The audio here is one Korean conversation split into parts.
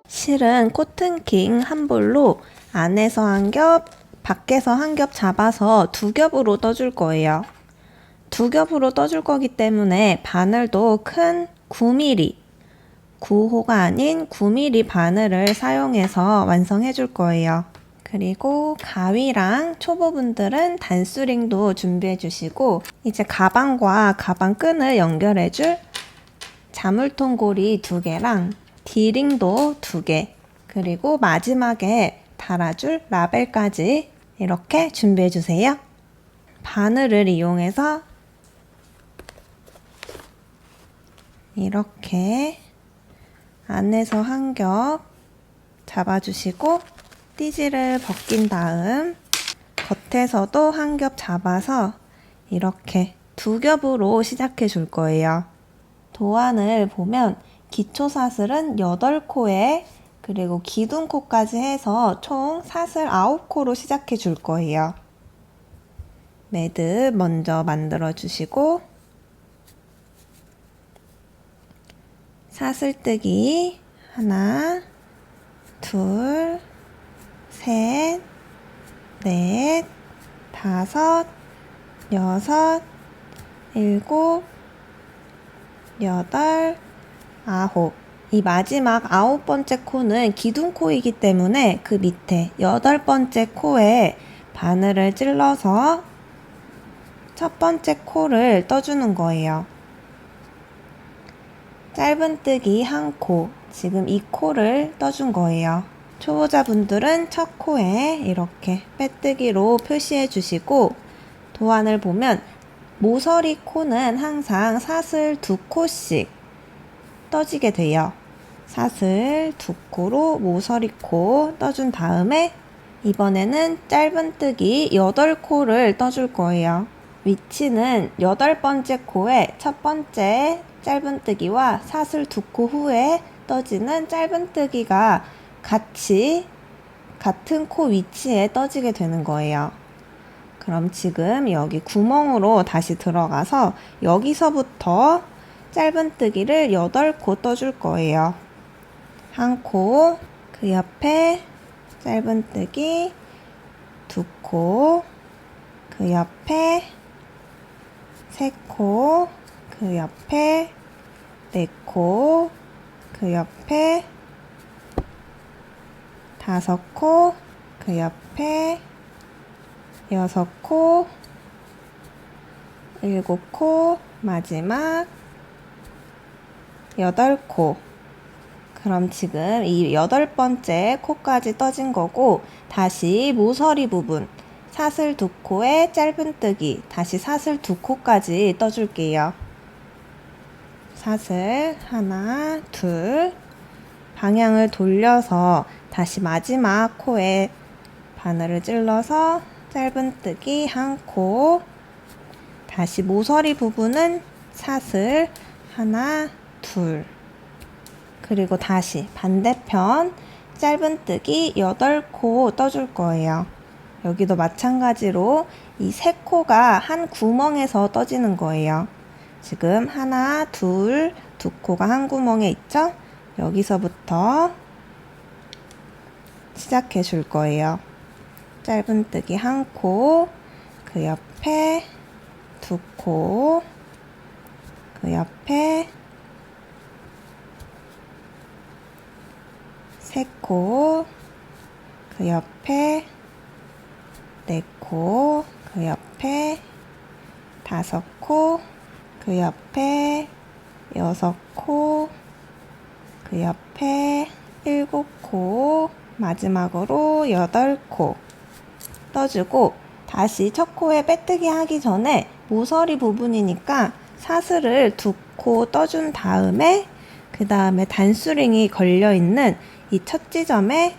실은 코튼킹 한 볼로 안에서 한 겹, 밖에서 한 겹 잡아서 두 겹으로 떠줄 거예요. 두 겹으로 떠줄 거기 때문에 바늘도 큰 9mm, 9호가 아닌 9mm 바늘을 사용해서 완성해 줄 거예요. 그리고 가위랑 초보분들은 단수링도 준비해 주시고, 이제 가방과 가방 끈을 연결해 줄 자물통 고리 2개랑 D링도 2개, 그리고 마지막에 달아줄 라벨까지 이렇게 준비해 주세요. 바늘을 이용해서 이렇게 안에서 한 겹 잡아주시고 띠지를 벗긴 다음 겉에서도 한 겹 잡아서 이렇게 두 겹으로 시작해 줄 거예요. 도안을 보면 기초사슬은 8코에 그리고 기둥코까지 해서 총 사슬 9코로 시작해 줄 거예요. 매듭 먼저 만들어 주시고 사슬뜨기 하나, 둘, 셋, 넷, 다섯, 여섯, 일곱, 여덟, 아홉. 이 마지막 9번째 코는 기둥코이기 때문에 그 밑에 8번째 코에 바늘을 찔러서 첫 번째 코를 떠주는 거예요. 짧은뜨기 한 코, 지금 이 코를 떠준 거예요. 초보자분들은 첫 코에 이렇게 빼뜨기로 표시해 주시고, 도안을 보면 모서리 코는 항상 사슬 2코씩 떠지게 돼요. 사슬 2코로 모서리 코 떠준 다음에 이번에는 짧은뜨기 8코를 떠줄 거예요. 위치는 8번째 코에 첫 번째 짧은뜨기와 사슬 2코 후에 떠지는 짧은뜨기가 같이 같은 코 위치에 떠지게 되는 거예요. 그럼 지금 여기 구멍으로 다시 들어가서 여기서부터 짧은뜨기를 8코 떠줄 거예요. 한 코, 그 옆에 짧은뜨기 2코, 그 옆에 3코, 그 옆에 4코, 그 옆에 5코, 그 옆에 6코, 7코, 마지막 8코. 그럼 지금 이 8번째 코까지 떠진 거고, 다시 모서리 부분 사슬 2코에 짧은뜨기, 다시 사슬 2코까지 떠줄게요. 사슬 하나, 둘, 방향을 돌려서 다시 마지막 코에 바늘을 찔러서 짧은뜨기 한 코, 다시 모서리 부분은 사슬 하나, 둘, 그리고 다시 반대편 짧은뜨기 8코 떠줄 거예요. 여기도 마찬가지로 이 3코가 한 구멍에서 떠지는 거예요. 지금 하나, 둘, 2코가 한 구멍에 있죠? 여기서부터 시작해 줄 거예요. 짧은뜨기 한 코, 그 옆에 2코, 그 옆에 3코, 그 옆에 4코, 그 옆에 5코, 그 옆에 6코, 그 옆에 7코, 마지막으로 8코 떠주고, 다시 첫 코에 빼뜨기 하기 전에 모서리 부분이니까 사슬을 2코 떠준 다음에 그 다음에 단수링이 걸려있는 이 첫 지점에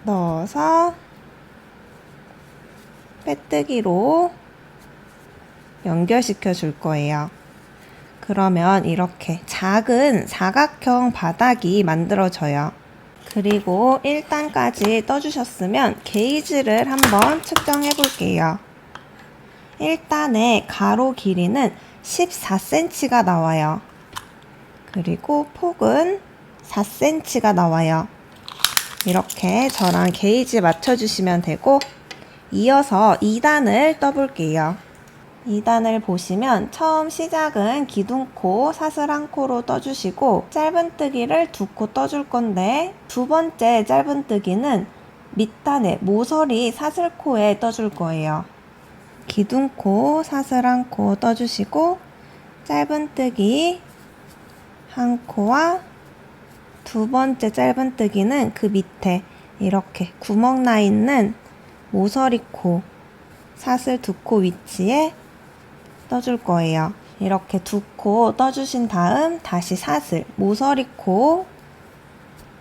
넣어서 빼뜨기로 연결시켜 줄 거예요. 그러면 이렇게 작은 사각형 바닥이 만들어져요. 그리고 1단까지 떠주셨으면 게이지를 한번 측정해 볼게요. 1단의 가로 길이는 14cm가 나와요. 그리고 폭은 4cm가 나와요. 이렇게 저랑 게이지 맞춰주시면 되고, 이어서 2단을 떠볼게요. 2단을 보시면 처음 시작은 기둥코, 사슬 한 코로 떠주시고 짧은뜨기를 2코 떠줄 건데, 두 번째 짧은뜨기는 밑단에 모서리 사슬코에 떠줄 거예요. 기둥코, 사슬 한 코 떠주시고 짧은뜨기 한 코와 두 번째 짧은뜨기는 그 밑에 이렇게 구멍 나 있는 모서리코, 사슬 2코 위치에 떠줄 거예요. 이렇게 2코 떠주신 다음 다시 사슬, 모서리코,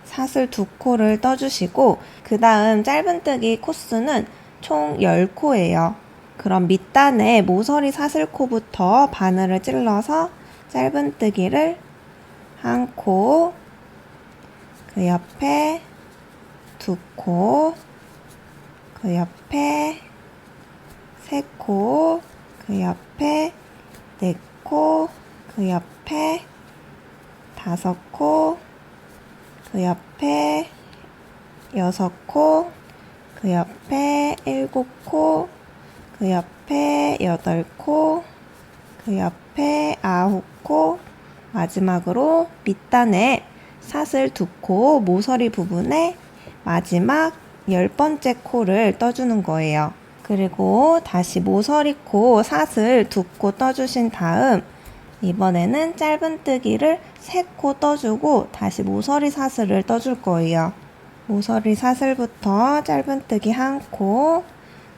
사슬 2코를 떠주시고 그 다음 짧은뜨기 코수는 총 10코예요. 그럼 밑단에 모서리 사슬코부터 바늘을 찔러서 짧은뜨기를 한 코, 그 옆에 2코, 그 옆에 3코, 그 옆에 4코, 그 옆에 5코, 그 옆에 6코, 그 옆에 7코, 그 옆에 8코, 그 옆에 9코, 마지막으로 밑단에 사슬 2코 모서리 부분에 마지막 10번째 코를 떠주는 거예요. 그리고 다시 모서리 코 사슬 2코 떠주신 다음 이번에는 짧은뜨기를 3코 떠주고 다시 모서리 사슬을 떠줄 거예요. 모서리 사슬부터 짧은뜨기 1코,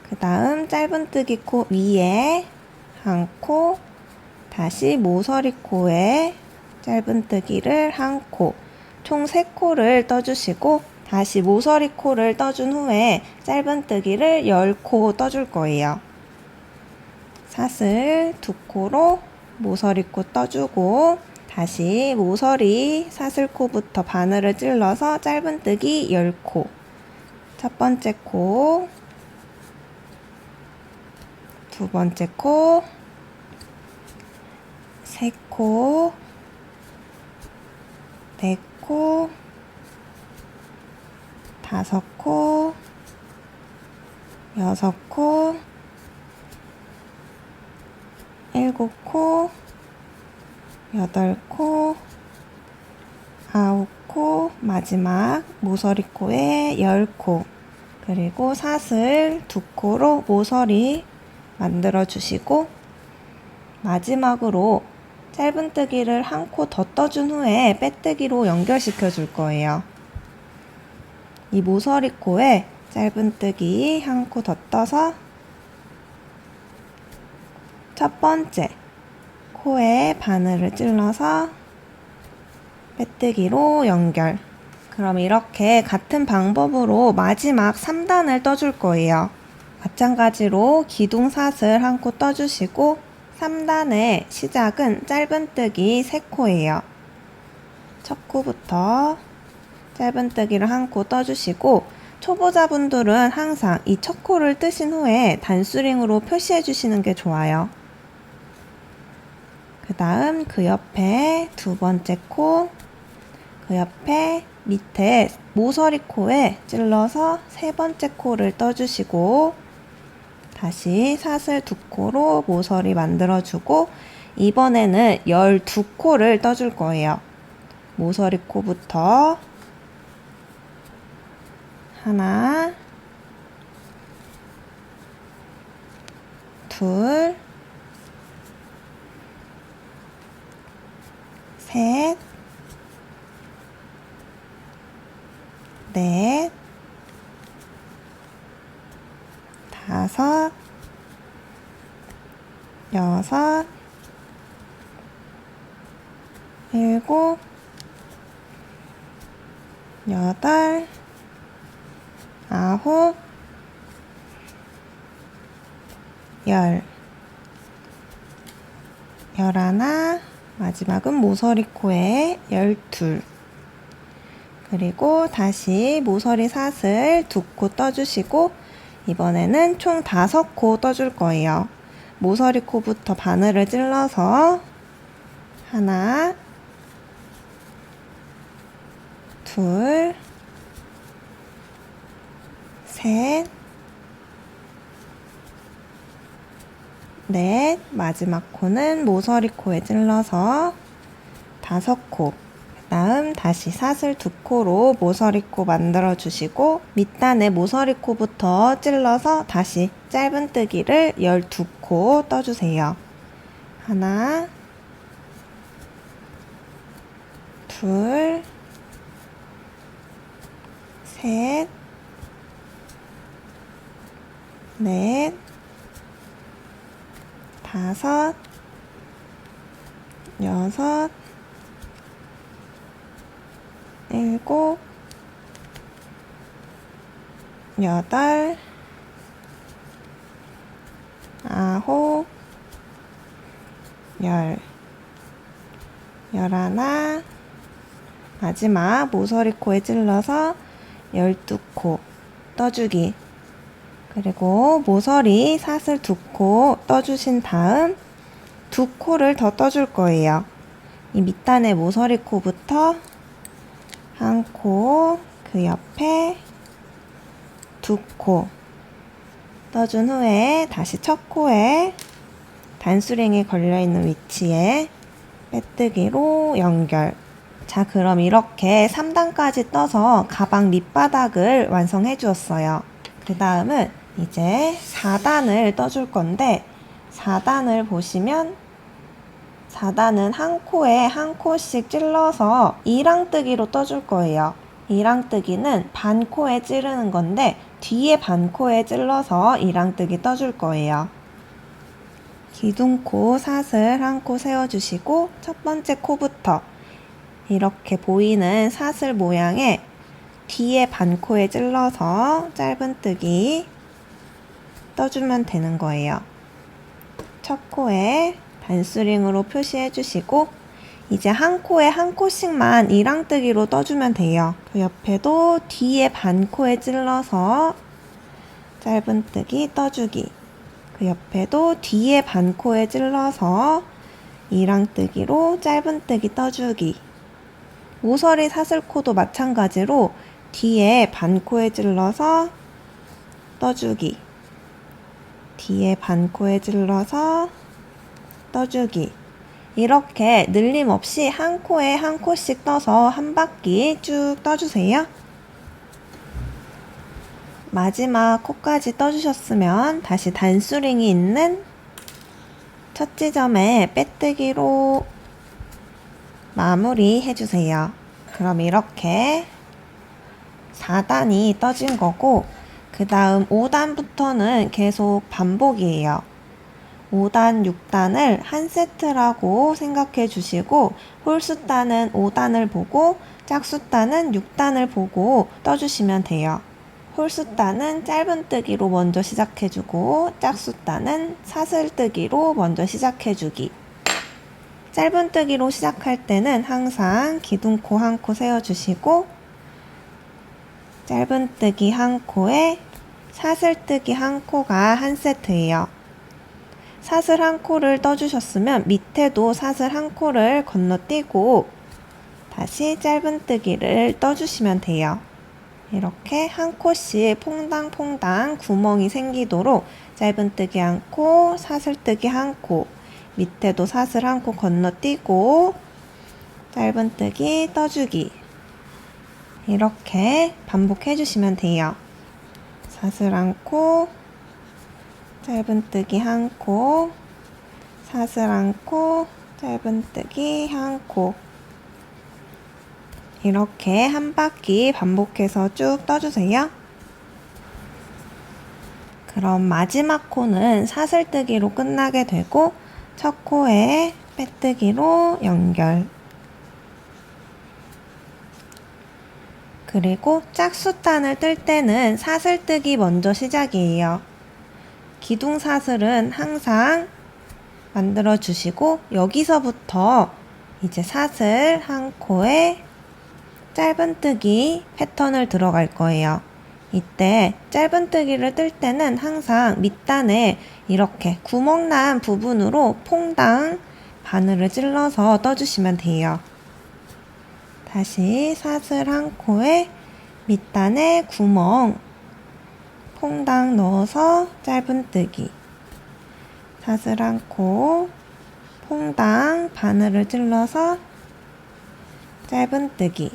그 다음 짧은뜨기 코 위에 1코, 다시 모서리 코에 짧은뜨기를 1코, 총 3코를 떠주시고 다시 모서리 코를 떠준 후에 짧은뜨기를 10코 떠줄 거예요. 사슬 2코로 모서리 코 떠주고 다시 모서리 사슬코부터 바늘을 찔러서 짧은뜨기 10코, 첫 번째 코, 두 번째 코, 3코, 4코, 5코, 6코, 7코, 8코, 9코, 마지막 모서리 코에 10코, 그리고 사슬 2코로 모서리 만들어 주시고 마지막으로 짧은뜨기를 1코 더 떠준 후에 빼뜨기로 연결시켜 줄 거예요. 이 모서리 코에 짧은뜨기 1코 더 떠서 첫 번째 코에 바늘을 찔러서 빼뜨기로 연결. 그럼 이렇게 같은 방법으로 마지막 3단을 떠줄 거예요. 마찬가지로 기둥사슬 1코 떠주시고 3단의 시작은 짧은뜨기 3코예요. 첫 코부터 짧은뜨기를 1코 떠주시고 초보자분들은 항상 이 첫 코를 뜨신 후에 단수링으로 표시해 주시는 게 좋아요. 그 다음 그 옆에 두 번째 코, 그 옆에 밑에 모서리 코에 찔러서 세 번째 코를 떠주시고 다시 사슬 2코로 모서리 만들어주고 이번에는 12코를 떠줄 거예요. 모서리 코부터 하나, 둘, 셋, 넷, 다섯, 여섯, 일곱, 여덟, 아홉, 열, 열하나, 마지막은 모서리 코에 12. 그리고 다시 모서리 사슬 2코 떠주시고 이번에는 총 5코 떠줄 거예요. 모서리 코부터 바늘을 찔러서 하나, 둘, 셋, 넷, 마지막 코는 모서리 코에 찔러서 5코, 그 다음 다시 사슬 2코로 모서리 코 만들어 주시고 밑단에 모서리 코부터 찔러서 다시 짧은뜨기를 12코 떠주세요. 하나, 둘, 셋, 넷, 5, 6, 7, 8, 9, 10, 11, 마지막 모서리 코에 찔러서 12코 떠주기. 그리고 모서리 사슬 2코 떠주신 다음 2코를 더 떠줄 거예요. 이 밑단의 모서리 코부터 1코, 그 옆에 2코 떠준 후에 다시 첫 코에 단수링이 걸려있는 위치에 빼뜨기로 연결. 자, 그럼 이렇게 3단까지 떠서 가방 밑바닥을 완성해 주었어요. 그 다음은 이제 4단을 떠줄 건데 4단을 보시면 4단은 한 코에 한 코씩 찔러서 이랑뜨기로 떠줄 거예요. 이랑뜨기는 반코에 찌르는 건데 뒤에 반코에 찔러서 이랑뜨기 떠줄 거예요. 기둥코 사슬 한 코 세워주시고 첫 번째 코부터 이렇게 보이는 사슬 모양의 뒤에 반코에 찔러서 짧은뜨기 떠주면 되는 거예요. 첫 코에 단수링으로 표시해 주시고 이제 한 코에 한 코씩만 이랑뜨기로 떠주면 돼요. 그 옆에도 뒤에 반코에 찔러서 짧은뜨기 떠주기. 그 옆에도 뒤에 반코에 찔러서 이랑뜨기로 짧은뜨기 떠주기. 모서리 사슬코도 마찬가지로 뒤에 반코에 찔러서 떠주기. 뒤에 반코에 찔러서 떠주기. 이렇게 늘림 없이 한 코에 한 코씩 떠서 한 바퀴 쭉 떠주세요. 마지막 코까지 떠주셨으면 다시 단수링이 있는 첫 지점에 빼뜨기로 마무리 해주세요. 그럼 이렇게 4단이 떠진 거고 그 다음 5단부터는 계속 반복이에요. 5단, 6단을 한 세트라고 생각해 주시고 홀수단은 5단을 보고 짝수단은 6단을 보고 떠주시면 돼요. 홀수단은 짧은뜨기로 먼저 시작해주고 짝수단은 사슬뜨기로 먼저 시작해주기. 짧은뜨기로 시작할 때는 항상 기둥코 한 코 세워주시고 짧은뜨기 한 코에 사슬뜨기 한 코가 한 세트예요. 사슬 한 코를 떠주셨으면 밑에도 사슬 한 코를 건너뛰고 다시 짧은뜨기를 떠주시면 돼요. 이렇게 한 코씩 퐁당퐁당 구멍이 생기도록 짧은뜨기 한 코, 사슬뜨기 한 코, 밑에도 사슬 한 코 건너뛰고 짧은뜨기 떠주기. 이렇게 반복해 주시면 돼요. 사슬 한 코, 짧은뜨기 한 코, 사슬 한 코, 짧은뜨기 한 코. 이렇게 한 바퀴 반복해서 쭉 떠주세요. 그럼 마지막 코는 사슬뜨기로 끝나게 되고 첫 코에 빼뜨기로 연결. 그리고 짝수단을 뜰 때는 사슬뜨기 먼저 시작이에요. 기둥사슬은 항상 만들어 주시고 여기서부터 이제 사슬 한 코에 짧은뜨기 패턴을 들어갈 거예요. 이때 짧은뜨기를 뜰 때는 항상 밑단에 이렇게 구멍난 부분으로 퐁당 바늘을 찔러서 떠주시면 돼요. 다시 사슬 한 코에 밑단에 구멍 퐁당 넣어서 짧은뜨기, 사슬 한 코, 퐁당 바늘을 찔러서 짧은뜨기,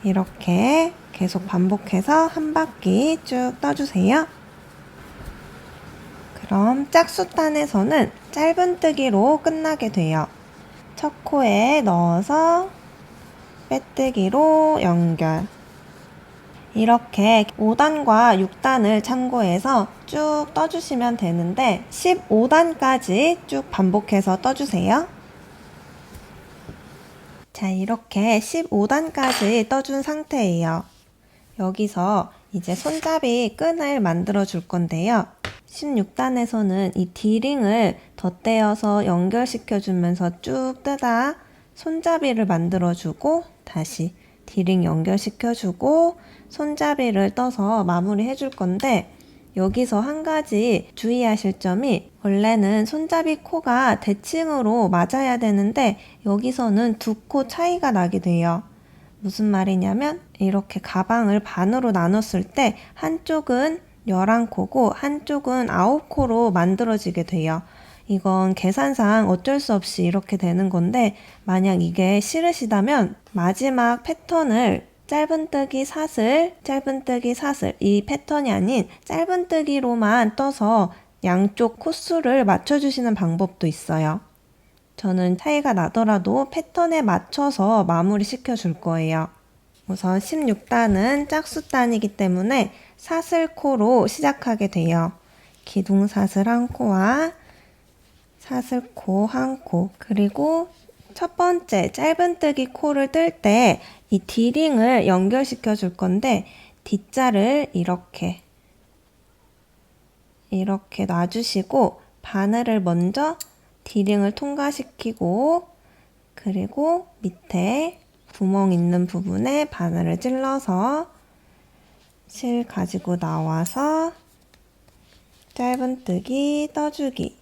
이렇게 계속 반복해서 한 바퀴 쭉 떠주세요. 그럼 짝수단에서는 짧은뜨기로 끝나게 돼요. 첫 코에 넣어서 빼뜨기로 연결. 이렇게 5단과 6단을 참고해서 쭉 떠주시면 되는데 15단까지 쭉 반복해서 떠주세요. 자, 이렇게 15단까지 떠준 상태예요. 여기서 이제 손잡이 끈을 만들어 줄 건데요. 16단에서는 이 D링을 덧대어서 연결시켜 주면서 쭉 뜨다 손잡이를 만들어 주고 다시 D링 연결시켜 주고 손잡이를 떠서 마무리해 줄 건데, 여기서 한 가지 주의하실 점이, 원래는 손잡이 코가 대칭으로 맞아야 되는데 여기서는 두 코 차이가 나게 돼요. 무슨 말이냐면 이렇게 가방을 반으로 나눴을 때 한쪽은 11코고 한쪽은 9코로 만들어지게 돼요. 이건 계산상 어쩔 수 없이 이렇게 되는 건데, 만약 이게 싫으시다면 마지막 패턴을 짧은뜨기 사슬, 짧은뜨기 사슬, 이 패턴이 아닌 짧은뜨기로만 떠서 양쪽 코수를 맞춰주시는 방법도 있어요. 저는 차이가 나더라도 패턴에 맞춰서 마무리 시켜줄 거예요. 우선 16단은 짝수단이기 때문에 사슬코로 시작하게 돼요. 기둥사슬 한 코와 사슬코 한 코, 그리고 첫 번째 짧은뜨기 코를 뜰 때 이 D링을 연결시켜 줄 건데, D자를 이렇게 놔주시고 바늘을 먼저 D링을 통과시키고, 그리고 밑에 구멍 있는 부분에 바늘을 찔러서 실 가지고 나와서 짧은뜨기 떠주기.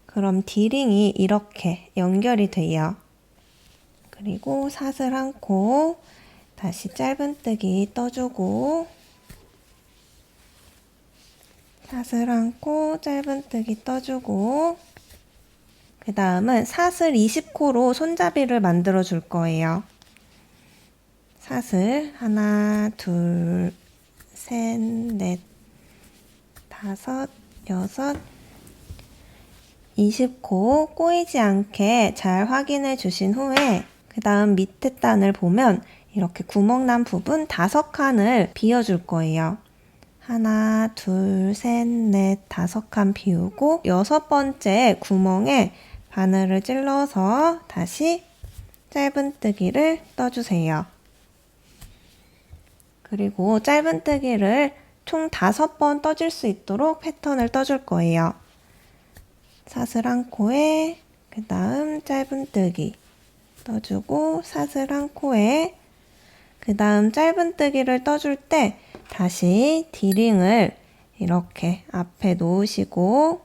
그럼 D링이 이렇게 연결이 돼요. 그리고 사슬 한 코, 다시 짧은뜨기 떠주고, 사슬 한 코, 짧은뜨기 떠주고, 그 다음은 사슬 20코로 손잡이를 만들어 줄 거예요. 사슬 하나, 둘, 셋, 넷, 다섯, 여섯, 20코 꼬이지 않게 잘 확인해 주신 후에, 그 다음 밑에 단을 보면 이렇게 구멍난 부분 5칸을 비워줄 거예요. 하나, 둘, 셋, 넷, 5칸 비우고 6번째 구멍에 바늘을 찔러서 다시 짧은뜨기를 떠주세요. 그리고 짧은뜨기를 총 5번 떠줄 수 있도록 패턴을 떠줄 거예요. 사슬 한 코에 그 다음 짧은뜨기 떠주고, 사슬 한 코에 그 다음 짧은뜨기를 떠줄 때 다시 D링을 이렇게 앞에 놓으시고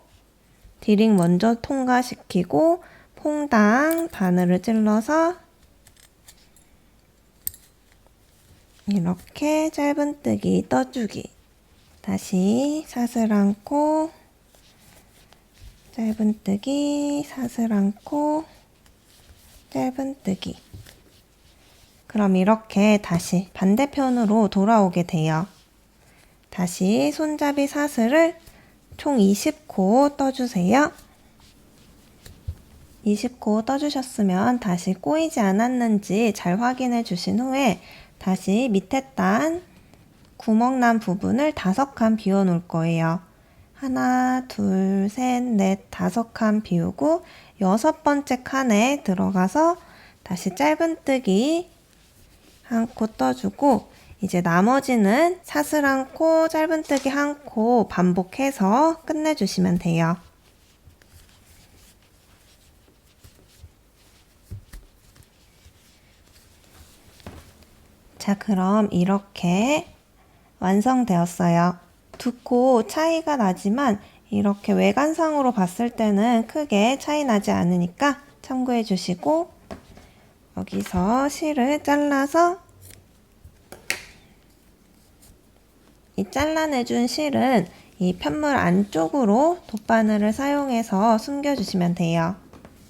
D링 먼저 통과시키고 퐁당 바늘을 찔러서 이렇게 짧은뜨기 떠주기. 다시 사슬 한 코, 짧은뜨기, 사슬 한 코, 짧은뜨기. 그럼 이렇게 다시 반대편으로 돌아오게 돼요. 다시 손잡이 사슬을 총 20코 떠주세요. 20코 떠주셨으면 다시 꼬이지 않았는지 잘 확인해 주신 후에 다시 밑에 단 구멍난 부분을 5칸 비워 놓을 거예요. 하나, 둘, 셋, 넷, 5칸 비우고 6번째 칸에 들어가서 다시 짧은뜨기 한 코 떠주고, 이제 나머지는 사슬 한 코, 짧은뜨기 한 코 반복해서 끝내주시면 돼요. 자, 그럼 이렇게 완성되었어요. 두코 차이가 나지만 이렇게 외관상으로 봤을 때는 크게 차이 나지 않으니까 참고해 주시고, 여기서 실을 잘라서 이 잘라내준 실은 이 편물 안쪽으로 돗바늘을 사용해서 숨겨주시면 돼요.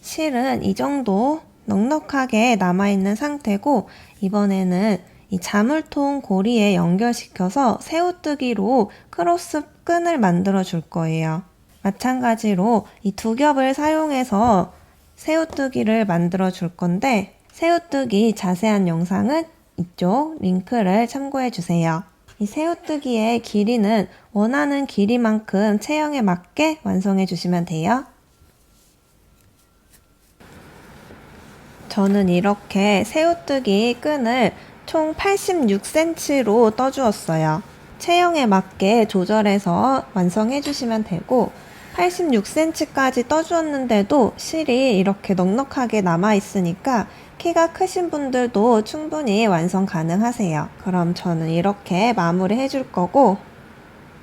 실은 이 정도 넉넉하게 남아있는 상태고, 이번에는 이 자물통 고리에 연결시켜서 새우뜨기로 크로스 끈을 만들어 줄 거예요. 마찬가지로 이 두 겹을 사용해서 새우뜨기를 만들어 줄 건데, 새우뜨기 자세한 영상은 이쪽 링크를 참고해 주세요. 이 새우뜨기의 길이는 원하는 길이만큼 체형에 맞게 완성해 주시면 돼요. 저는 이렇게 새우뜨기 끈을 총 86cm로 떠주었어요. 체형에 맞게 조절해서 완성해 주시면 되고, 86cm까지 떠주었는데도 실이 이렇게 넉넉하게 남아있으니까 키가 크신 분들도 충분히 완성 가능하세요. 그럼 저는 이렇게 마무리 해줄 거고,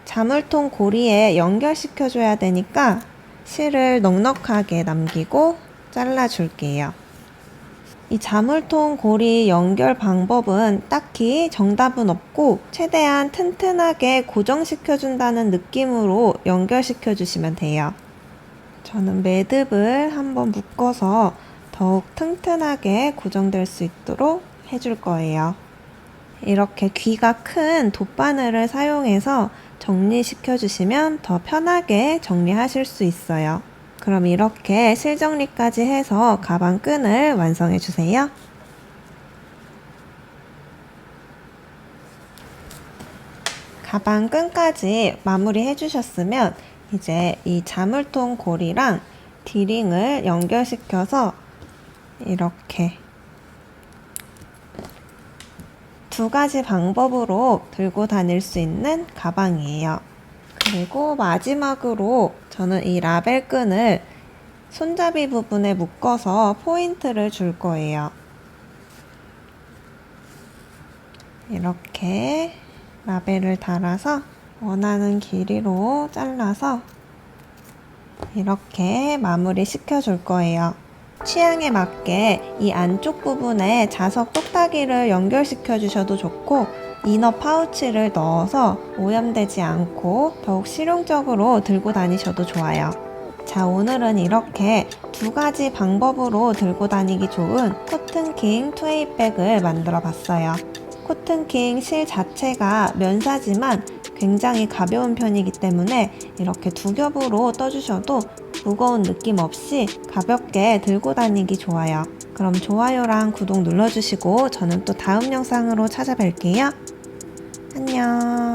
자물통 고리에 연결시켜 줘야 되니까 실을 넉넉하게 남기고 잘라줄게요. 이 자물통 고리 연결 방법은 딱히 정답은 없고, 최대한 튼튼하게 고정시켜준다는 느낌으로 연결시켜 주시면 돼요. 저는 매듭을 한번 묶어서 더욱 튼튼하게 고정될 수 있도록 해줄 거예요. 이렇게 귀가 큰 돗바늘을 사용해서 정리시켜 주시면 더 편하게 정리하실 수 있어요. 그럼 이렇게 실정리까지 해서 가방 끈을 완성해 주세요. 가방 끈까지 마무리 해주셨으면 이제 이 자물통 고리랑 디링을 연결시켜서 이렇게 두 가지 방법으로 들고 다닐 수 있는 가방이에요. 그리고 마지막으로 저는 이 라벨 끈을 손잡이 부분에 묶어서 포인트를 줄 거예요. 이렇게 라벨을 달아서 원하는 길이로 잘라서 이렇게 마무리 시켜줄 거예요. 취향에 맞게 이 안쪽 부분에 자석 똑딱이를 연결시켜 주셔도 좋고, 이너 파우치를 넣어서 오염되지 않고 더욱 실용적으로 들고 다니셔도 좋아요. 자, 오늘은 이렇게 두 가지 방법으로 들고 다니기 좋은 코튼킹 투웨이백을 만들어 봤어요. 코튼킹 실 자체가 면사지만 굉장히 가벼운 편이기 때문에 이렇게 두 겹으로 떠주셔도 무거운 느낌 없이 가볍게 들고 다니기 좋아요. 그럼 좋아요랑 구독 눌러주시고 저는 또 다음 영상으로 찾아뵐게요. 안녕.